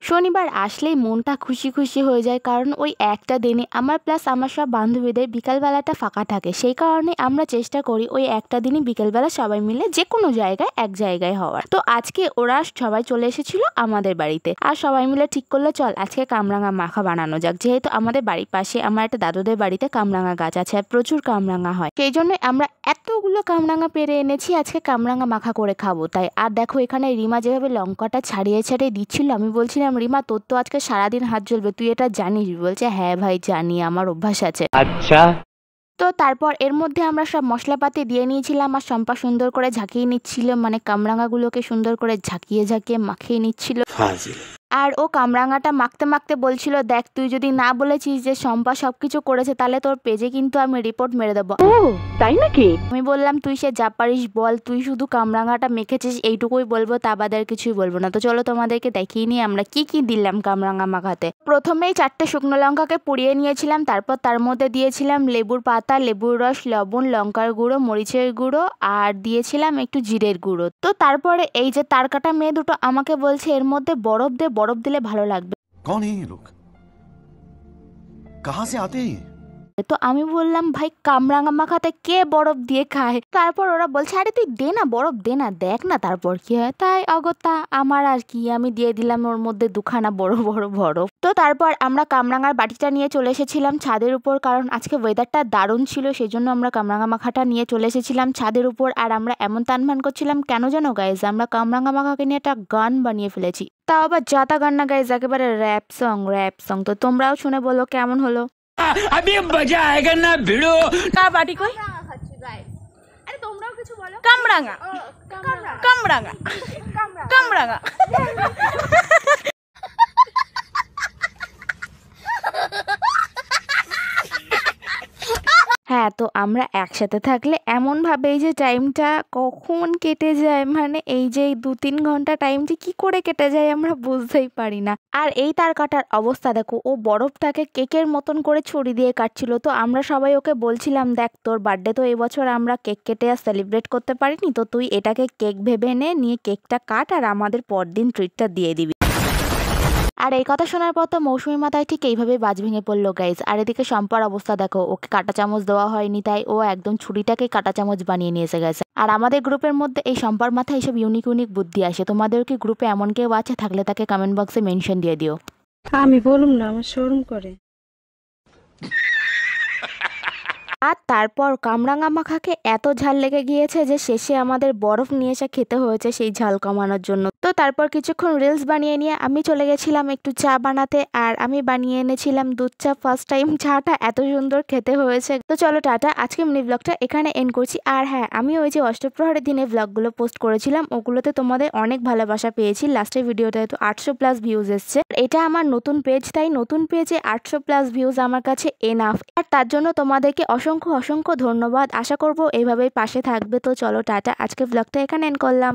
শনিবার আসলেই মনটা খুশি খুশি হয়ে যায়, কারণ ওই একটা দিনে আমার প্লাস আমার সব বান্ধবীদের বিকালবেলাটা ফাঁকা থাকে। সেই কারণে আমরা চেষ্টা করি ওই একটা দিনই বিকেলবেলা সবাই মিলে যে কোনো জায়গায় এক জায়গায় হওয়ার। তো আজকে ওরা সবাই চলে এসেছিল আমাদের বাড়িতে, আর সবাই মিলে ঠিক করলো চল আজকে কামরাঙা মাখা বানানো যাক। যেহেতু আমাদের বাড়ির পাশে আমার একটা দাদুদের বাড়িতে কামরাঙা গাছ আছে আর প্রচুর কামরাঙা হয়, সেই জন্য আমরা এতগুলো কামরাঙা পেরে এনেছি, আজকে কামরাঙা মাখা করে খাবো তাই। আর দেখো এখানে রিমা যেভাবে লঙ্কাটা ছাড়িয়ে ছাড়িয়ে দিচ্ছিল, আমি বলছিলাম রিমা তোর তো আজকে সারাদিন হাত জ্বলবে, তুই এটা জানিস? বলছে হ্যাঁ ভাই জানি, আমার অভ্যাস আছে। আচ্ছা। তো তারপর এর মধ্যে আমরা সব মশলাপাতি দিয়ে নিয়েছিলাম আর শম্পা সুন্দর করে ঝাঁকিয়ে নিচ্ছিল, মানে কামরাঙাগুলোকে সুন্দর করে ঝাঁকিয়ে ঝাঁকিয়ে মাখিয়ে নিচ্ছিল। আর ও কামরাঙাটা মাখতে মাখতে বলছিল দেখ তুই যদি না বলেছিস যে শম্পা সবকিছু করেছে তাহলে তোর পেজে কিন্তু আমি রিপোর্ট মেরে দেবো। ও তাই নাকি? আমি বললাম তুই সে যা পারিস বল, তুই শুধু কামরাঙাটা মেখেছিস এইটুকুই বলবো, তা বাদে আর কিছুই বলবো না। তো চলো তোমাদেরকে দেখিয়ে নিই আমরা কি কি দিলাম কামরাঙা মাখাতে। প্রথমেই 4টে শুকনো লঙ্কাকে পুড়িয়ে নিয়েছিলাম, তারপর তার মধ্যে দিয়েছিলাম লেবুর পাতা, লেবুর রস, লবণ, লঙ্কার গুঁড়ো, মরিচের গুঁড়ো আর দিয়েছিলাম একটু জিরের গুঁড়ো। তো তারপরে এই যে তার কাটা মেয়ে দুটো আমাকে বলছে এর মধ্যে বরফ দে, বরফ দিলে ভালো লাগবে। कौन है ये लोग? कहां से आते हैं? তো আমি বললাম ভাই কামরাঙা মাখাতে কে বরফ দিয়ে খায়? তারপর ওরা বলছে আরে তুই দে না, বরফ দে না, দেখ না তারপর কি হয়। তাই অগত্যা আমার আর কি, আমি দিয়ে দিলাম ওর মধ্যে দুখানা বড় বড় বরফ। তো তারপর আমরা কামরাঙার বাটিটা নিয়ে চলে এসেছিলাম ছাদের উপর, কারণ আজকে ওয়েদারটা দারুণ ছিল, সেই জন্য আমরা কামরাঙা মাখাটা নিয়ে চলে এসেছিলাম ছাদের উপর। আর আমরা এমন তানমান করছিলাম কেন জানো গাইজ, আমরা কামরাঙা মাখাকে নিয়ে একটা গান বানিয়ে ফেলেছি, তাও আবার জাতা গান না গাইজ, একেবারে র্যাপ সং র্যাপ সং। তো তোমরাও শুনে বলো কেমন হলো। अभी मजा आएगा ना भिड़ो का बाटी कोई अरे তোমরাও কিছু বলো। কামরাঙা কামরাঙা কামরাঙা হ্যাঁ, তো আমরা একসাথে থাকলে এমন ভাবে যে টাইমটা কখন কেটে যায়, মানে এই যে 2-3 ঘন্টা টাইম যে কি করে কেটে যায় আমরা বুঝতেই পারি না। আর এই তার কাটার অবস্থা দেখো, ও বরফটাকে কেকের মতন করে ছুরি দিয়ে কাটছিল। তো আমরা সবাই ওকে বলছিলাম দেখ তোর বার্থডে তো এবছর আমরা কেক কেটে আর সেলিব্রেট করতে পারিনি, তো তুই এটাকে কেক ভেবে নে, নিয়ে কেকটা কাট আর আমাদের পরদিন ট্রিটটা দিয়ে দিবি। আর এই কথা শোনার পর তো মৌসুমী মাথায় ঠিক এইভাবেই বাজ ভেঙে পড়লো গাইজ। আর এদিকে শম্পার অবস্থা দেখো, ওকে কাঁটা চামচ দেওয়া হয়নি তাই ও একদম ছুরিটাকে কাঁটা চামচ বানিয়ে নিয়ে এসে গেছে। আর আমাদের গ্রুপের মধ্যে এই শম্পার মাথায় এইসব ইউনিক ইউনিক বুদ্ধি আসে। তোমাদের কি গ্রুপে এমন কেউ আছে? থাকলে তাকে কমেন্ট বক্সে মেনশন দিয়ে দিও। আমি বলুম না, আমার শরম করে। আর তারপর কামরাঙা মাখাকে এত ঝাল লেগে গিয়েছে যে শেষে আমাদের বরফ নিয়ে এসে খেতে হয়েছে সেই ঝাল কমানোর জন্য। তো তারপর কিছুক্ষণ রিলস বানিয়ে নিয়ে আমি চলে গেছিলাম একটু চা বানাতে, আর আমি বানিয়ে এনেছিলাম দুধ চা। ফার্স্ট টাইম চাটা এত সুন্দর খেতে হয়েছে। তো চলো টাটা, আজকে মিনি ব্লগটা এখানে এন্ড করছি। আর হ্যাঁ, আমি ওই যে অষ্টপ্রহরের দিনে ব্লগগুলো পোস্ট করেছিলাম ওগুলোতে তোমাদের অনেক ভালোবাসা পেয়েছি। লাস্টের ভিডিওটায় তো 800+ ভিউজ এসছে। এটা আমার নতুন পেজ, তাই নতুন পেজে 800+ ভিউজ আমার কাছে এনাফ। আর তার জন্য তোমাদেরকে অসংখ্য অসংখ্য ধন্যবাদ। আশা করবো এইভাবেই পাশে থাকবে। তো চলো টাটা, আজকে ব্লগটা এখানে এন্ড করলাম।